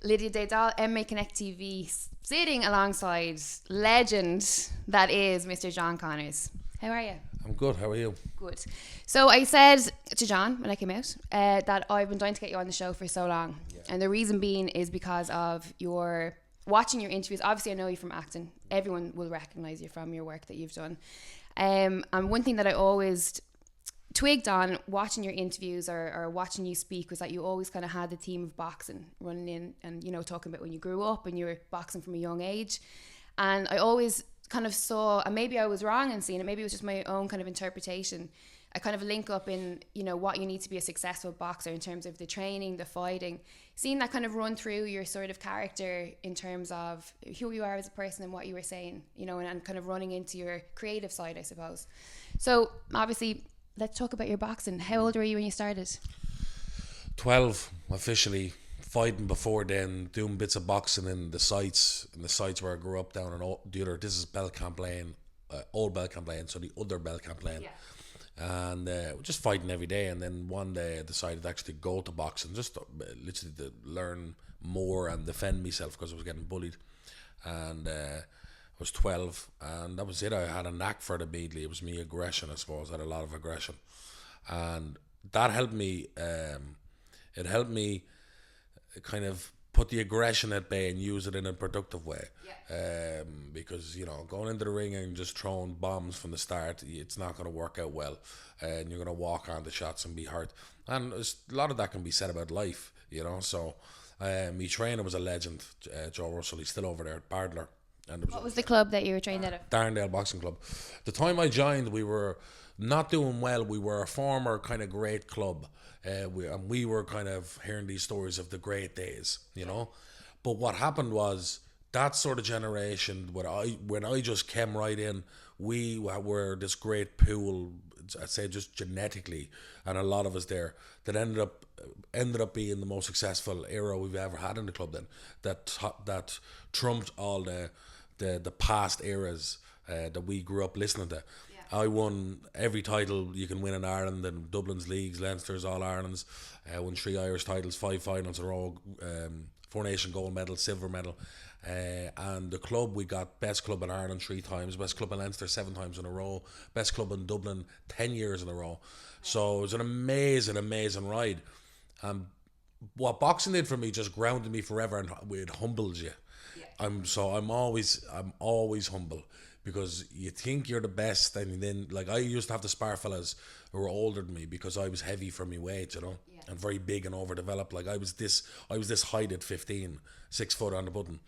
Lydia Daydal, MA Connect TV, sitting alongside legend that is Mr. John Connors. How are you? I'm good. How are you? Good. So I said to John when I came out that I've been dying to get you on the show for so long. Yeah. And the reason being is because of your watching your interviews. Obviously, I know you from acting. Everyone will recognise you from your work that you've done. And one thing that I always twigged on watching your interviews or watching you speak was that you always kind of had the theme of boxing running in and, you know, talking about when you grew up and you were boxing from a young age. And I always kind of saw, and maybe I was wrong in seeing it, maybe it was just my own kind of interpretation, a kind of link up in, you know, what you need to be a successful boxer in terms of the training, the fighting, seeing that kind of run through your sort of character in terms of who you are as a person and what you were saying, you know, and kind of running into your creative side, I suppose. So obviously, let's talk about your boxing. How old were you when you started? 12, officially. Fighting before then, doing bits of boxing in the sites where I grew up down in the other. This is Belcamp Lane, old Belcamp Lane, so the other Belcamp Lane. Yeah. And just fighting every day. And then one day I decided to actually go to boxing, just literally to learn more and defend myself because I was getting bullied. And I was 12, and that was it. I had a knack for it immediately. It was me aggression, I suppose. I had a lot of aggression, and that helped me. It helped me kind of put the aggression at bay and use it in a productive way. Yeah. Because, you know, going into the ring and just throwing bombs from the start, it's not going to work out well, and you're going to walk on the shots and be hurt. And a lot of that can be said about life, you know. So my trainer was a legend, Joe Russell. He's still over there at Bardler. And what was the club that you were trained at? Darndale Boxing Club. The time I joined, we were not doing well. We were a former kind of great club. We were kind of hearing these stories of the great days, you know. But what happened was that sort of generation, when I just came right in, we were this great pool, I'd say just genetically, and a lot of us there that ended up being the most successful era we've ever had in the club. Then that trumped all the past eras that we grew up listening to. I won every title you can win in Ireland, and Dublin's leagues, Leinster's, All Ireland's. Won 3 Irish titles, 5 finals in a row, 4 Nation gold medal, silver medal. And the club, we got best club in Ireland 3 times, best club in Leinster 7 times in a row, best club in Dublin 10 years in a row. So it was an amazing ride. What boxing did for me just grounded me forever, and it humbled you. Yeah. I'm always humble. Because you think you're the best, and then, like, I used to have to spar fellas who were older than me because I was heavy for my weight, you know, and very big and overdeveloped. Like I was this height at 15, 6 foot on the button.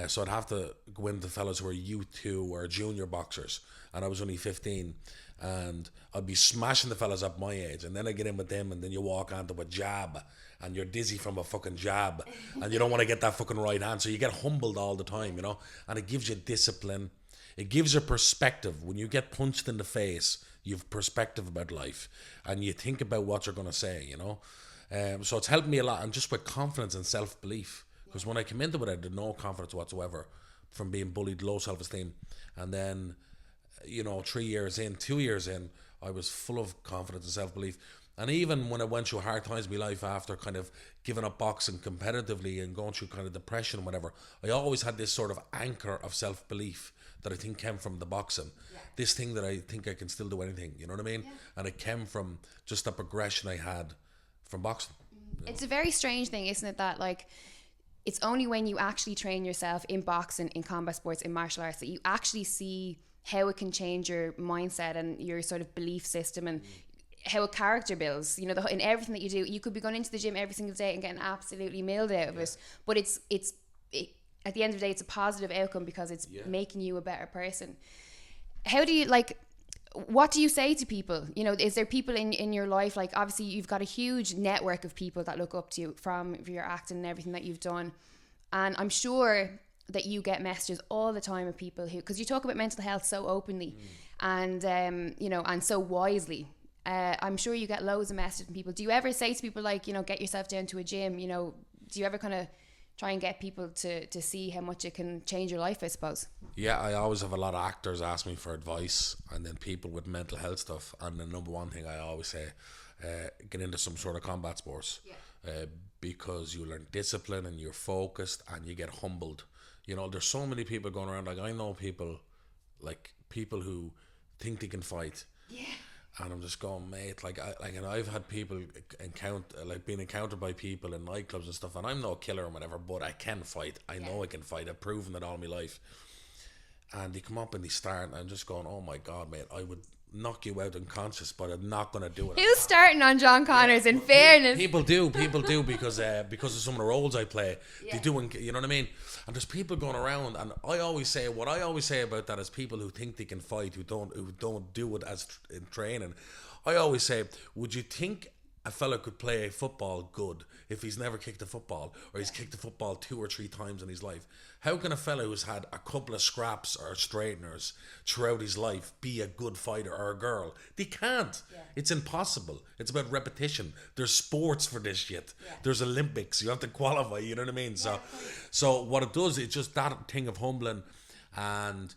So I'd have to go into fellas who were U2 or junior boxers, and I was only 15, and I'd be smashing the fellas up my age, and then I get in with them, and then you walk onto a jab, and you're dizzy from a fucking jab, and you don't want to get that fucking right hand, so you get humbled all the time, you know, and it gives you discipline. It gives you perspective. When you get punched in the face, you have perspective about life, and you think about what you're going to say, you know. So it's helped me a lot, and just with confidence and self-belief. Because when I came into it, I had no confidence whatsoever from being bullied, low self-esteem. And then, you know, 2 years in, I was full of confidence and self-belief. And even when I went through hard times in my life after kind of giving up boxing competitively and going through kind of depression and whatever, I always had this sort of anchor of self-belief that I think came from the boxing. Yeah. This thing that I think I can still do anything, you know what I mean? Yeah. And it came from just the progression I had from boxing. You know? It's a very strange thing, isn't it, that, like, it's only when you actually train yourself in boxing, in combat sports, in martial arts, that you actually see how it can change your mindset and your sort of belief system and how a character builds, you know, in everything that you do. You could be going into the gym every single day and getting absolutely milled out of it, but it's at the end of the day, it's a positive outcome because it's making you a better person. How do you, like, what do you say to people? You know, is there people in your life, like, obviously you've got a huge network of people that look up to you from your acting and everything that you've done. And I'm sure that you get messages all the time of people who, because you talk about mental health so openly and, you know, and so wisely. I'm sure you get loads of messages from people. Do you ever say to people, like, you know, get yourself down to a gym? You know, do you ever kind of try and get people to see how much it can change your life, I suppose? Yeah, I always have a lot of actors ask me for advice, and then people with mental health stuff. And the number one thing I always say, get into some sort of combat sports. because you learn discipline and you're focused and you get humbled. You know, there's so many people going around. Like, I know people, like people who think they can fight. Yeah. And I'm just going, mate, and I've had people being encountered by people in nightclubs and stuff, and I'm no killer or whatever, but I can fight. I know I can fight. I've proven it all my life. And they come up and they start, and I'm just going, oh my God, mate, I would knock you out unconscious, but I'm not going to do it. Who's starting on John Connors, in fairness? People do because of some of the roles I play. They do, you know what I mean? And there's people going around, and what I always say about that is people who think they can fight, who don't do it as in training. I always say, would you think a fella could play football good if he's never kicked a football, or he's kicked a football 2 or 3 times in his life? How can a fella who's had a couple of scraps or straighteners throughout his life be a good fighter, or a girl? They can't. It's impossible. It's about repetition. There's sports for this shit. There's Olympics. You have to qualify, you know what I mean? So what it does, it's just that thing of humbling, and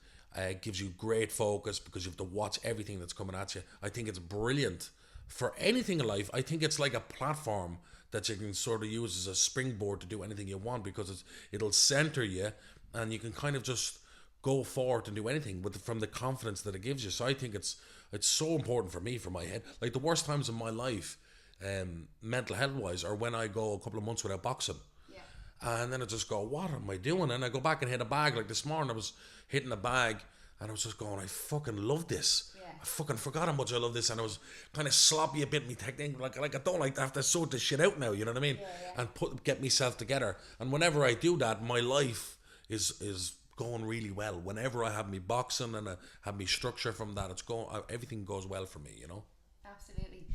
gives you great focus because you have to watch everything that's coming at you. I think it's brilliant for anything in life. I think it's like a platform that you can sort of use as a springboard to do anything you want, because it'll center you, and you can kind of just go forward and do anything from the confidence that it gives you. So I think it's so important for me, for my head. Like, the worst times in my life, mental health wise, are when I go a couple of months without boxing. And then I just go, what am I doing? And I go back and hit a bag. Like this morning I was hitting a bag, and I was just going, I fucking love this. I fucking forgot how much I love this, and I was kind of sloppy a bit in my technique. Like I don't like to have to sort this shit out now, you know what I mean? And get myself together. And whenever I do that, my life is going really well. Whenever I have me boxing and I have me structure from that, everything goes well for me, you know? Absolutely.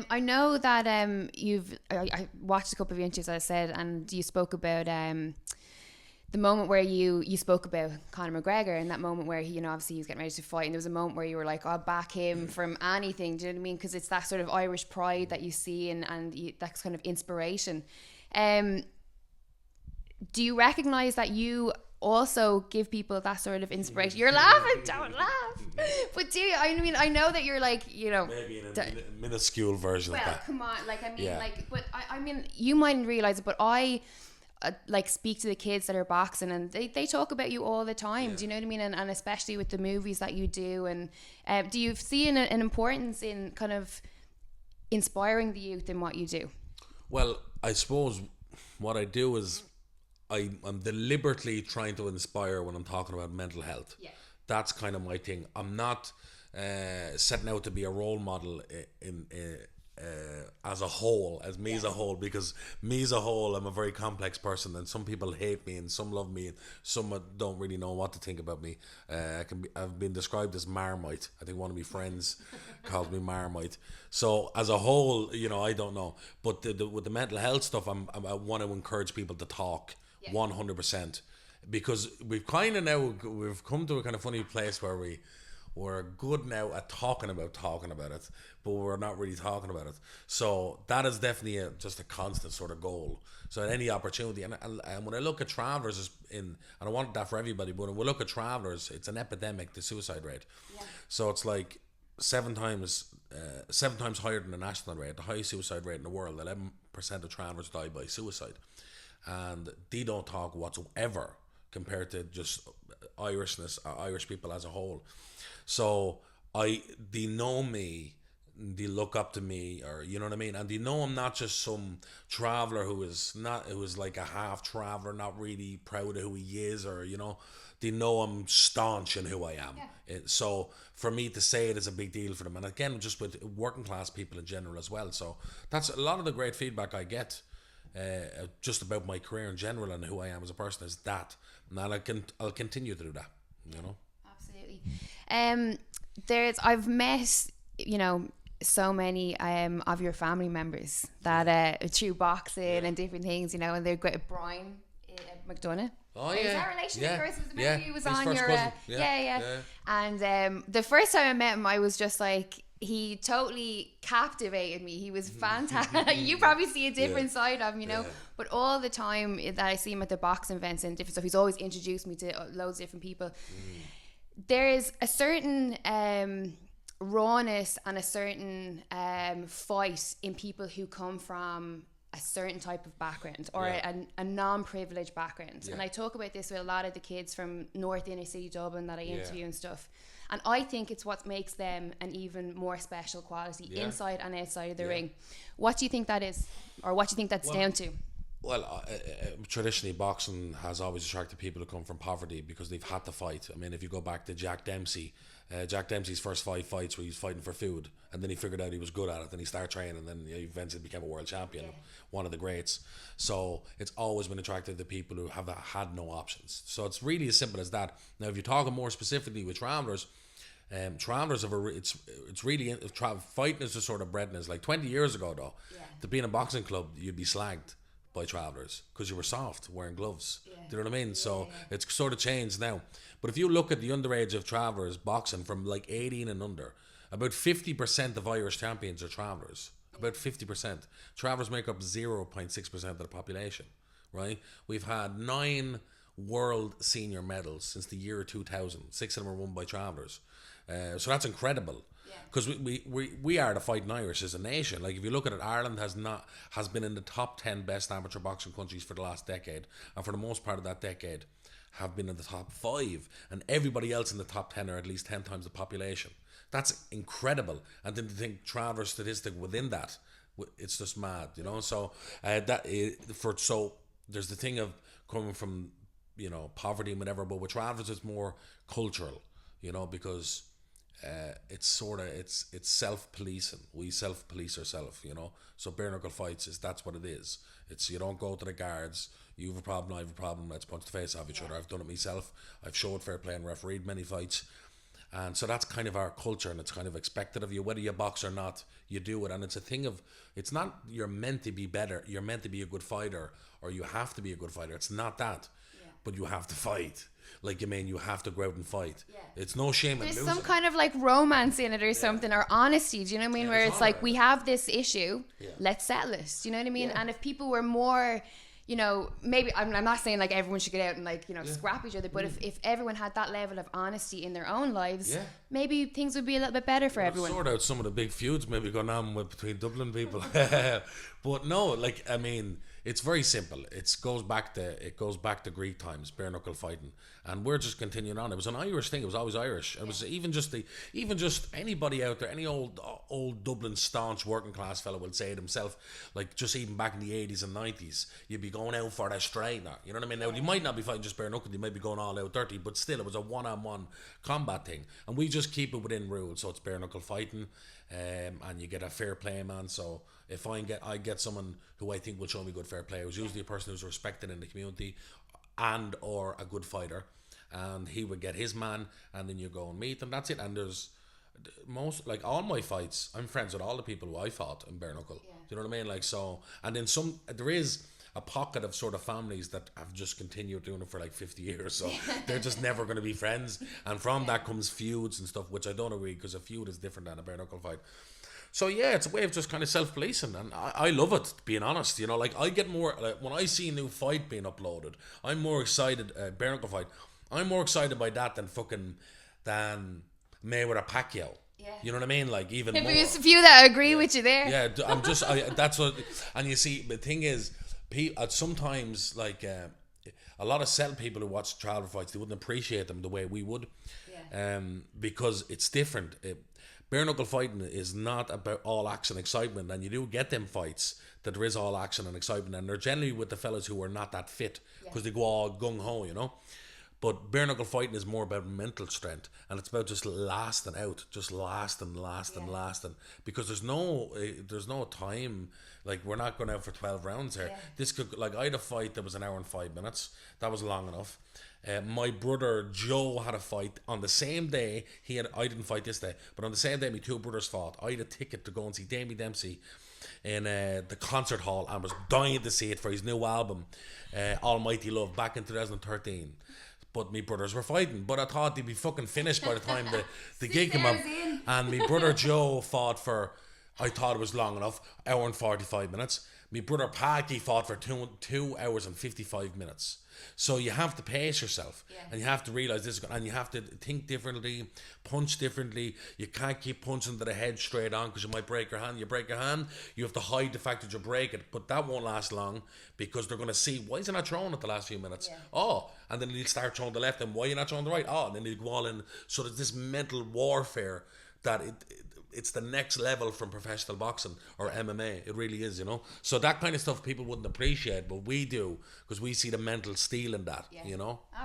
I know that I watched a couple of your interviews, as I said, and you spoke about the moment where you spoke about Conor McGregor, and that moment where he, obviously he was getting ready to fight, and there was a moment where you were like, I'll back him from anything. Do you know what I mean? Because it's that sort of Irish pride that you see, and that kind of inspiration. Do you recognise that you also give people that sort of inspiration? You're laughing, don't laugh. But do you? I mean, I know that you're like, maybe in a minuscule version of that. Well, come on, like, I mean, but I mean, you mightn't realise it, but I speak to the kids that are boxing, and they talk about you all the time. Do you know what I mean? And especially with the movies that you do, and do you see an importance in kind of inspiring the youth in what you do? Well, I suppose what I do is I'm deliberately trying to inspire when I'm talking about mental health. That's kind of my thing. I'm not setting out to be a role model in as a whole, because me as a whole, I'm a very complex person, and some people hate me and some love me and some don't really know what to think about me. I've been described as Marmite. I think one of my friends calls me Marmite. So as a whole, I don't know. But with the mental health stuff, I want to encourage people to talk 100%, because we've come to a kind of funny place where we're good now at talking about it, but we're not really talking about it. So that is definitely just a constant sort of goal. So at any opportunity, and when I look at travellers, and I want that for everybody, but when we look at travellers, it's an epidemic, the suicide rate. So it's like 7 times higher than the national rate, the highest suicide rate in the world. 11% of travellers die by suicide, and they don't talk whatsoever compared to just Irish people as a whole. So they know me, they look up to me, or you know what I mean, and they know I'm not just some traveller who is like a half traveller, not really proud of who he is, or they know I'm staunch in who I am. So for me to say it is a big deal for them, and again, just with working class people in general as well. So that's a lot of the great feedback I get just about my career in general and who I am as a person, is that, and I'll continue to do that. Absolutely. I've met so many of your family members that through boxing and different things, and they're great. Brian McDonough. Oh Is that a relation of yours? He was his on first your cousin. And the first time I met him, I was just like, he totally captivated me. He was fantastic. You probably see a different side of him, but all the time that I see him at the boxing events and different stuff, he's always introduced me to loads of different people. There is a certain rawness and a certain fight in people who come from a certain type of background or a non-privileged background. And I talk about this with a lot of the kids from North Inner City Dublin that I interview and stuff. And I think it's what makes them an even more special quality inside and outside of the ring. What do you think that is? Or what do you think that's down to? Well, traditionally boxing has always attracted people who come from poverty because they've had to fight. I mean, if you go back to Jack Dempsey's first 5 fights where he was fighting for food, and then he figured out he was good at it, then he started training, and then he eventually became a world champion, one of the greats. So it's always been attracted to people who have had no options. So it's really as simple as that. Now, if you're talking more specifically with travelers, travelers have it's really fighting is just sort of bred in us. Like 20 years ago though, to be in a boxing club, you'd be slagged by travelers because you were soft wearing gloves. Do you know what I mean? So it's sort of changed now. But if you look at the underage of travelers boxing from like 18 and under, about 50% of Irish champions are travelers. About 50%. Travelers make up 0.6% of the population, right? We've had 9 world senior medals since the year 2000. 6 of them were won by travelers. So that's incredible. Because we are the fighting Irish as a nation. Like if you look at it, Ireland has been in the top 10 best amateur boxing countries for the last decade, and for the most part of that decade have been in the top 5, and everybody else in the top 10 are at least 10 times the population. That's incredible. And then to think traveler statistic within that, it's just mad, you know. So so there's the thing of coming from poverty and whatever, but with travelers it's more cultural, because it's self-policing. We self-police ourselves, So bare knuckle fights that's what it is. It's you don't go to the guards. You have a problem, I have a problem. Let's punch the face off each other. I've done it myself. I've showed fair play and refereed many fights, and so that's kind of our culture, and it's kind of expected of you, whether you box or not. You do it, and it's a thing of it's not you're meant to be better. You're meant to be a good fighter, or you have to be a good fighter. It's not that, but you have to fight. Like, you have to go out and fight. It's no shame in losing. There's some kind of like romance in it or something, or honesty, do you know what I mean? Where it's like, we have this issue, let's settle it, do you know what I mean? And if people were more, maybe, I'm not saying like everyone should get out and like, scrap each other, but if everyone had that level of honesty in their own lives, maybe things would be a little bit better for everyone. Sort out some of the big feuds maybe going on between Dublin people. But no, it's very simple. It goes back to Greek times, bare knuckle fighting, and we're just continuing on. It was an Irish thing. It was always Irish. It was even just anybody out there, any old Dublin staunch working class fellow will say it himself. Like just even back in the 80s and 90s, you'd be going out for a straightener. You know what I mean? Now you might not be fighting just bare knuckle. You might be going all out dirty, but still, it was a one-on-one combat thing, and we just keep it within rules. So it's bare knuckle fighting, and you get a fair play man. So if I get someone who I think will show me good fair play, who's usually a person who's respected in the community and or a good fighter, and he would get his man, and then you go and meet, and that's it. And there's all my fights, I'm friends with all the people who I fought in bare knuckle. Do you know what I mean? And then there is a pocket of sort of families that have just continued doing it for like 50 years, so they're just never going to be friends, and from that comes feuds and stuff, which I don't agree, because a feud is different than a bare knuckle fight. So it's a way of just kind of self-policing, and I love it, being honest. I get more, when I see a new fight being uploaded, I'm more excited, bare knuckle fight, I'm more excited by that than Mayweather Pacquiao. You know what I mean? Like, even more. There's a few that agree with you there. Yeah, that's what, and you see, the thing is, sometimes, a lot of selling people who watch travel fights, they wouldn't appreciate them the way we would, because it's different. Bare knuckle fighting is not about all action excitement, and you do get them fights that there is all action and excitement, and they're generally with the fellas who are not that fit, because they go all gung-ho, But bare knuckle fighting is more about mental strength, and it's about just lasting out, just lasting, because there's no time. Like, we're not going out for 12 rounds here. This could, I had a fight that was an hour and 5 minutes. That was long enough. My brother Joe had a fight on the same day. I didn't fight this day, but on the same day my 2 brothers fought. I had a ticket to go and see Damien Dempsey in the concert hall, and was dying to see it for his new album, Almighty Love, back in 2013. But my brothers were fighting, but I thought they'd be fucking finished by the time the gig came up. And my brother Joe fought for I thought it was long enough. Hour and 45 minutes. My brother Paddy fought for 2 hours and 55 minutes. So you have to pace yourself, and you have to realize this, and you have to think differently, punch differently. You can't keep punching to the head straight on because you might break your hand. You break your hand, you have to hide the fact that you break it, but that won't last long because they're going to see, why is he not throwing it the last few minutes? Oh, and then they'll start throwing the left, and why are you not throwing the right? Oh, and then they'll go all in. So there's this mental warfare that it's the next level from professional boxing or MMA. It really is, So that kind of stuff people wouldn't appreciate, but we do because we see the mental steel in that,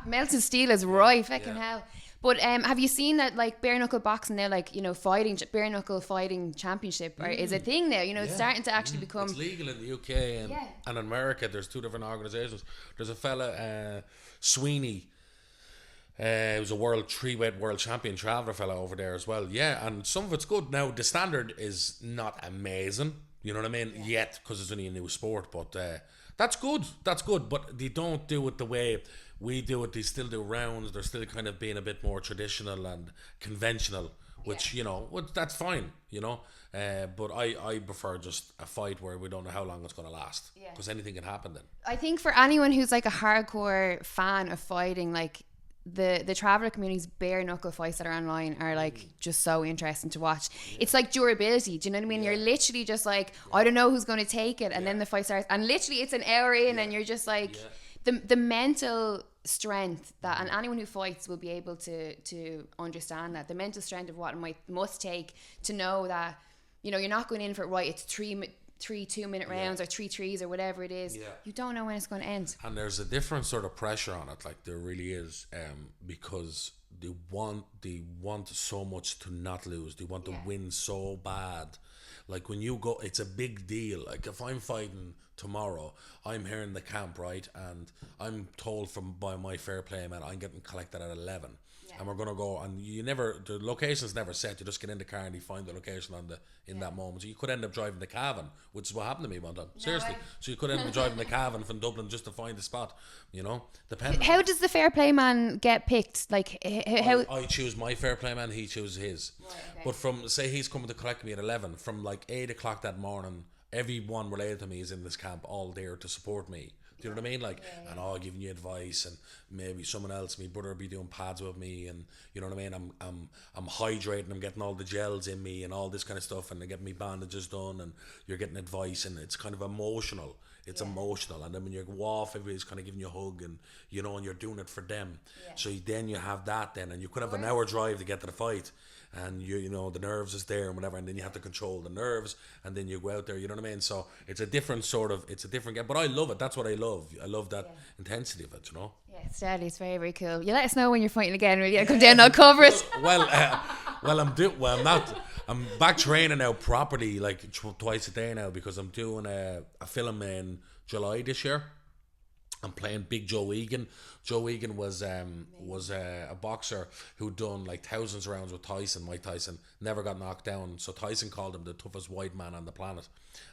Mental steel is right, fucking hell. But have you seen that, like, bare knuckle boxing now, like, fighting, bare knuckle fighting championship is a thing now, it's starting to actually become... It's legal in the UK and in America. There's 2 different organisations. There's a fella, Sweeney, he was a three-weight world champion traveller fella over there as well. Yeah, and some of it's good. Now, the standard is not amazing, you know what I mean, yet, because it's only a new sport, but that's good. That's good, but they don't do it the way we do it. They still do rounds. They're still kind of being a bit more traditional and conventional, which, that's fine, but I prefer just a fight where we don't know how long it's going to last, because anything can happen then. I think for anyone who's like a hardcore fan of fighting, like, the traveller community's bare knuckle fights that are online are like just so interesting to watch. It's like durability, do you know what I mean? You're literally just like, I don't know who's going to take it, and then the fight starts, and literally it's an hour in, and you're just like, the mental strength that, and anyone who fights will be able to understand that, the mental strength of what it must take to know that, you're not going in for it, right, it's three 2-minute rounds or 3 threes or whatever it is. You don't know when it's going to end, and there's a different sort of pressure on it, like there really is, because they want so much to not lose. They want to win so bad. Like when you go, it's a big deal. Like if I'm fighting tomorrow, I'm here in the camp, right, and I'm told by my fair play man I'm getting collected at 11. And we're gonna go, and the location's never set. You just get in the car and you find the location in that moment. So you could end up driving the Cavan, which is what happened to me one time. Seriously. So you could end up driving the Cavan from Dublin just to find the spot. Depending. How does the fair play man get picked? Like how? I choose my fair play man. He chooses his. Right, okay. But from, say he's coming to collect me at 11, from like 8 o'clock that morning, everyone related to me is in this camp, all there to support me. Do you know what I mean? Like, and all giving you advice, and maybe someone else, my brother, will be doing pads with me, and you know what I mean. I'm hydrating, I'm getting all the gels in me, and all this kind of stuff, and they get me bandages done, and you're getting advice, and it's kind of emotional. It's emotional, and then when you go off, everybody's kind of giving you a hug, and and you're doing it for them. So then you have that, and you could have an hour drive to get to the fight. And the nerves is there and whatever, and then you have to control the nerves, and then you go out there, you know what I mean? So it's a different game, but I love it. That's what I love. I love that intensity of it, Yeah, it's deadly. It's very, very cool. You let us know when you're fighting again, will you? Come down, I'll cover it. I'm back training now properly, like twice a day now, because I'm doing a film in July this year. I'm playing Big Joe Egan. Joe Egan was a boxer who'd done like thousands of rounds with Tyson. Mike Tyson never got knocked down, so Tyson called him the toughest white man on the planet.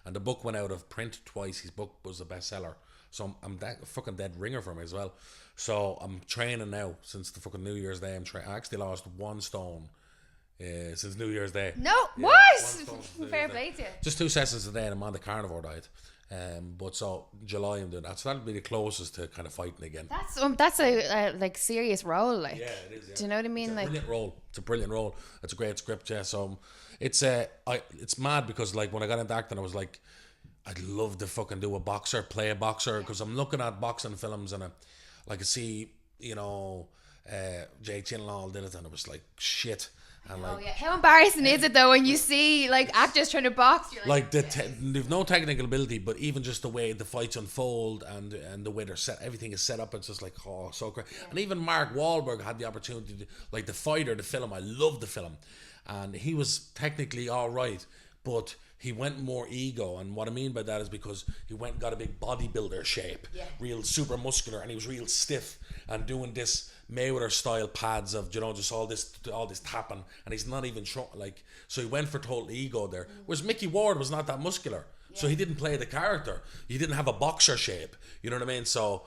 And the book went out of print twice. His book was a bestseller. So I'm that fucking dead ringer for me as well. So I'm training now since the fucking New Year's Day. I actually lost 1 stone since New Year's Day. No, what? Fair play to you. Just 2 sessions a day, and I'm on the carnivore diet. But so July I'm doing that, so that'll be the closest to kind of fighting again. That's a like serious role, like. Yeah, it is. Yeah. Do you know what I mean? It's a brilliant role. It's a great script. Yeah, so it's mad because like when I got into acting, I was like, I'd love to fucking play a boxer, because I'm looking at boxing films and I could see Jake Gyllenhaal did it, and it was like shit. And how embarrassing is it though when you see like actors trying to box? You're like they've no technical ability, but even just the way the fights unfold and the way they're set, everything is set up. It's just like so great. Yeah. And even Mark Wahlberg had the opportunity to, like the fighter, the film. I love the film, and he was technically all right, but he went more ego. And what I mean by that is because he went and got a big bodybuilder shape, real super muscular, and he was real stiff and doing this Mayweather style pads of just all this tapping, and he's not even so he went for total ego there. Whereas Mickey Ward was not that muscular, so he didn't play the character. He didn't have a boxer shape, you know what I mean? So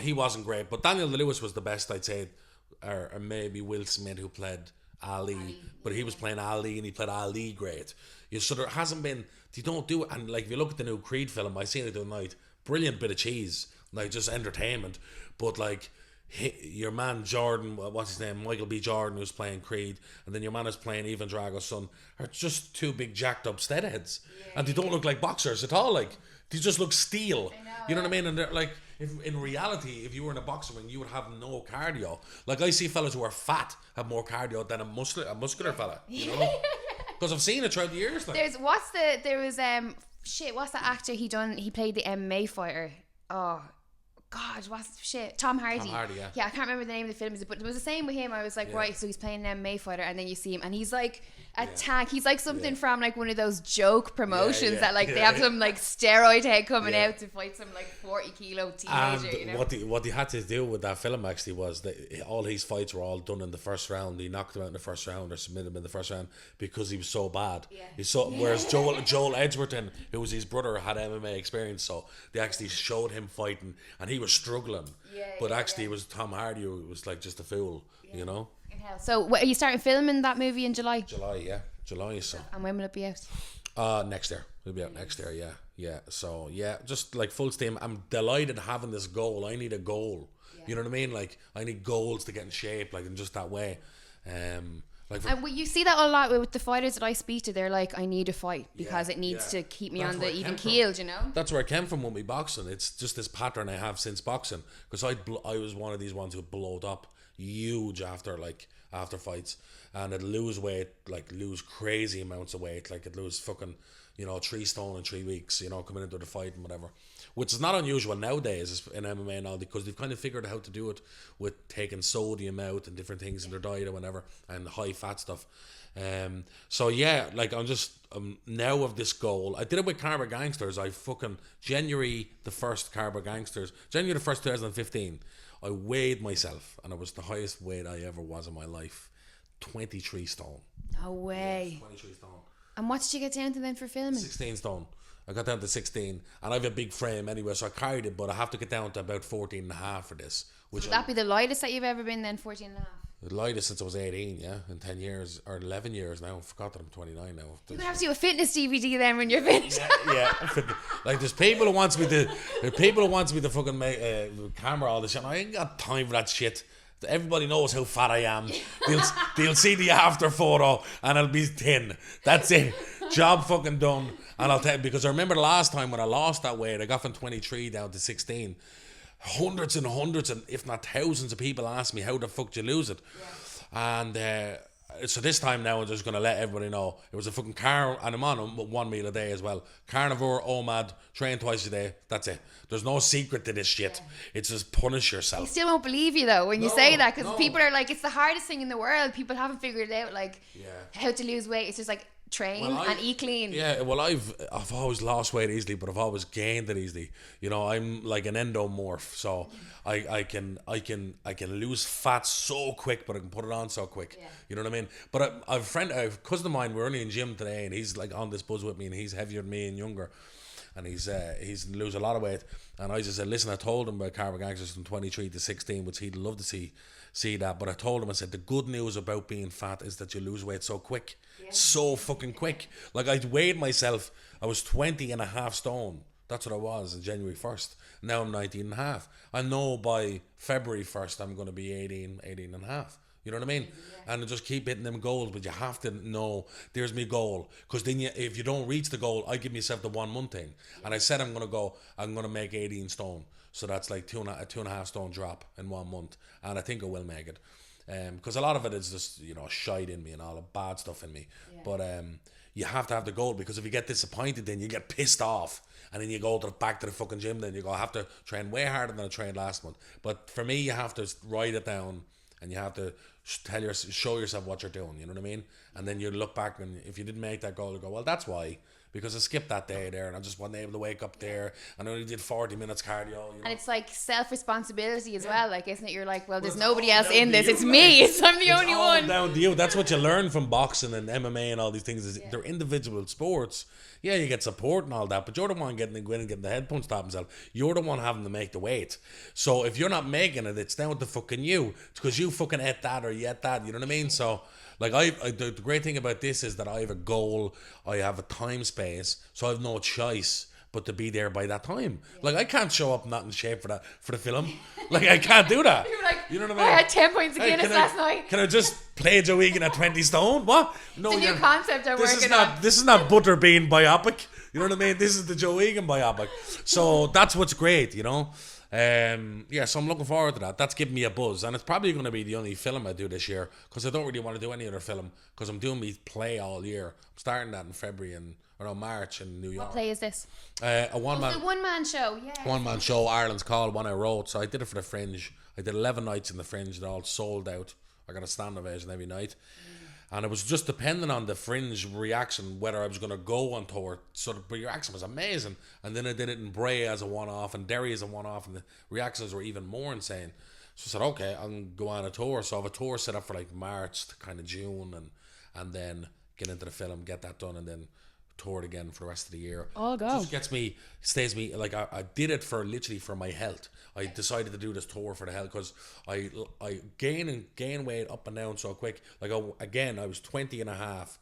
he wasn't great. But Daniel Day-Lewis was the best, I'd say, or maybe Will Smith, who played Ali, but he was playing Ali and he played Ali great. So there hasn't been, they don't do it. And like if you look at the new Creed film, I seen it the other night, brilliant bit of cheese, like just entertainment. But like your man Jordan, what's his name, Michael B. Jordan, who's playing Creed, and then your man is playing Ivan Drago's son, are just two big jacked up steadheads, and they don't look like boxers at all. Like they just look steel. You know what I mean? And they're like, if, in reality, if you were in a boxing ring, you would have no cardio. Like I see fellas who are fat have more cardio than a muscular fella. You know, because I've seen it throughout the years. Like. What's the actor he played the MMA fighter? Oh God, Tom Hardy. Tom Hardy, yeah. Yeah, I can't remember the name of the film, but it was the same with him. I was like, right, so he's playing an MMA fighter, and then you see him, and he's like a tank. He's like something from like one of those joke promotions that like they have some like steroid head coming out to fight some like 40-kilo teenager. And you know? what he had to do with that film actually was that all his fights were all done in the first round. He knocked him out in the first round or submitted him in the first round because he was so bad. Yeah. Whereas Joel Edgerton, who was his brother, had MMA experience, so they actually showed him fighting, and he was struggling. But actually, it was Tom Hardy who was like just a fool, you know. So, are you starting filming that movie in July? July. So. And when will it be out? Next year. It'll be out next year. Yeah. So just like full steam. I'm delighted having this goal. I need a goal. You know what I mean? Like I need goals to get in shape. Like in just that way. And you see that a lot with the fighters that I speak to. They're like, I need a fight because it needs to keep me on the even keel, you know. That's where I came from with me boxing. It's just this pattern I have since boxing, because I was one of these ones who blowed up huge after fights, and it'd lose weight, like lose crazy amounts of weight, like it'd lose fucking 3 stone in 3 weeks, coming into the fight and whatever, which is not unusual nowadays in MMA and all, because they've kind of figured out how to do it with taking sodium out and different things in their diet or whatever, and high fat stuff. So yeah, like I'm now of this goal. I did it with Carver Gangsters. I fucking January the 1st, Carver Gangsters, January the 1st 2015, I weighed myself, and it was the highest weight I ever was in my life. 23 stone. No way. Yeah, 23 stone. And what did you get down to then for filming? 16 stone. I got down to 16, and I have a big frame anyway, so I carried it, but I have to get down to about 14 and a half for this. Would that be the lightest that you've ever been then, 14 and a half? The lightest since I was 18, in 10 years, or 11 years now. I forgot that I'm 29 now. You're going to have to do a fitness DVD then when you're finished. Yeah. Like there's people who wants me to fucking make camera all this shit. I ain't got time for that shit. Everybody knows how fat I am. They'll see the after photo and it'll be thin. That's it. Job fucking done. And I'll tell you, because I remember the last time when I lost that weight, I got from 23 down to 16. Hundreds and hundreds and if not thousands of people asked me, how the fuck did you lose it? And so this time now I'm just going to let everybody know it was a fucking car, and I'm on one meal a day as well. Carnivore, OMAD, train twice a day. That's it. There's no secret to this shit. It's just punish yourself. I still won't believe you though when you say that, because people are like, it's the hardest thing in the world. People haven't figured it out, like how to lose weight. It's just like train and eat clean. Yeah, well, I've always lost weight easily, but I've always gained it easily. I'm like an endomorph, so I can lose fat so quick, but I can put it on so quick. You know what I mean? But a cousin of mine, we're only in gym today, and he's like on this buzz with me, and he's heavier than me and younger, and he's lose a lot of weight. And I just said, listen, I told him about Carver Gangsters from 23 to 16, which he'd love to see that. But I told him, I said, the good news about being fat is that you lose weight so quick. So fucking quick. Like I weighed myself, I was 20 and a half stone. That's what I was on January 1st. Now I'm 19 and a half. I know by February 1st I'm going to be 18 and a half. You know what I mean? And I just keep hitting them goals, but you have to know there's my goal, because then if you don't reach the goal, I give myself the 1 month thing. And I said I'm going to make 18 stone. So that's like two and a half stone drop in 1 month, and I think I will make it. Because a lot of it is just shite in me and all the bad stuff in me, but you have to have the goal, because if you get disappointed, then you get pissed off, and then you go back to the fucking gym. Then you go, I have to train way harder than I trained last month. But for me, you have to write it down, and you have to show yourself what you're doing. You know what I mean? And then you look back, and if you didn't make that goal, you go, well, that's why. Because I skipped that day there, and I just wasn't able to wake up there, and I only did 40 minutes cardio. And it's like self-responsibility as well, like, isn't it? You're like, well, there's nobody else in this. It's me. I'm the only one. Down to you. That's what you learn from boxing and MMA and all these things. They're individual sports. Yeah, you get support and all that, but you're the one getting the head punched off himself. You're the one having to make the weight. So if you're not making it, it's down to fucking you. It's because you fucking ate that or you ate that. You know what I mean? So Like the great thing about this is that I have a goal, I have a time space, so I have no choice but to be there by that time. Like I can't show up not in shape for the film. Like I can't do that. You're like, you know what I I mean? had 10 points of Guinness last night. Can I just play Joe Egan at 20 stone? What? No, It's a new concept I'm working on. This is not Butterbean biopic. You know what I mean? This is the Joe Egan biopic. So that's what's great, you know. Yeah, so I'm looking forward to that. That's giving me a buzz, and it's probably going to be the only film I do this year because I don't really want to do any other film because I'm doing me play all year. I'm starting that in February and around March in New York. What play is this? A one-man. The one-man show, yeah. One-man show, Ireland's Call, one I wrote. So I did it for the Fringe. I did 11 nights in the Fringe. They're all sold out. I got a stand ovation every night. And it was just depending on the Fringe reaction whether I was going to go on tour. So the reaction was amazing. And then I did it in Bray as a one-off and Derry as a one-off, and the reactions were even more insane. So I said, okay, I'm go on a tour. So I have a tour set up for like March to kind of June, and then get into the film, get that done, and then tour it again for the rest of the year. Oh, go. It just stays me, like I did it for literally for my health. I decided to do this tour for the health because I gain weight up and down so quick. Like I was 20 and a half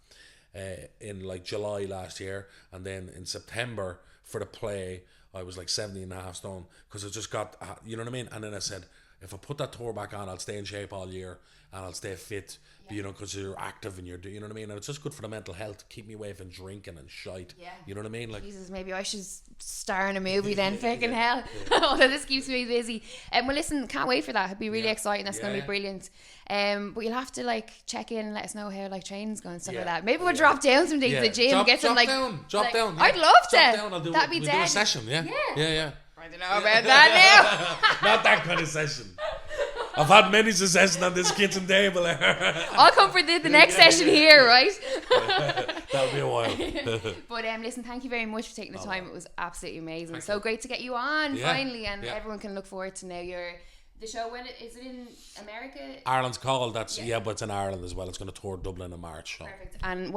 in like July last year, and then in September for the play I was like 70 and a half stone because I just got, you know what I mean. And then I said, if I put that tour back on, I'll stay in shape all year and I'll stay fit, you know, because you're active and you know what I mean. And it's just good for the mental health, keep me away from drinking and shite. Yeah. You know what I mean? Like, Jesus, maybe I should star in a movie then. Fucking hell. Although this keeps me busy. Well, listen, can't wait for that. It'd be really exciting. That's going to be brilliant. But you'll have to like check in and let us know how like training's going and stuff like that. Maybe we'll drop down some days at the gym, get some like drop down. I'd love to. That'd be dead. Do a session. Yeah. I don't know about that now. Not that kind of session. I've had many sessions on this kitchen table. I'll come for the next session here, right? That'll be a while. But listen, thank you very much for taking the time. It was absolutely amazing. Thank you. Great to get you on finally, and everyone can look forward to now the show. When is it in America? Ireland's Call. That's but it's in Ireland as well. It's going to tour Dublin in March. So. Perfect. And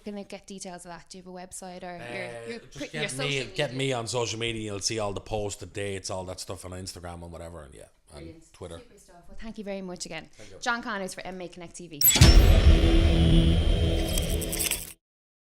can I get details of that? Do you have a website or your get me on social media? You'll see all the posts, the dates, all that stuff on Instagram and whatever, and and Twitter. Super stuff. Well, thank you very much again, John Connors for MMA Connect TV.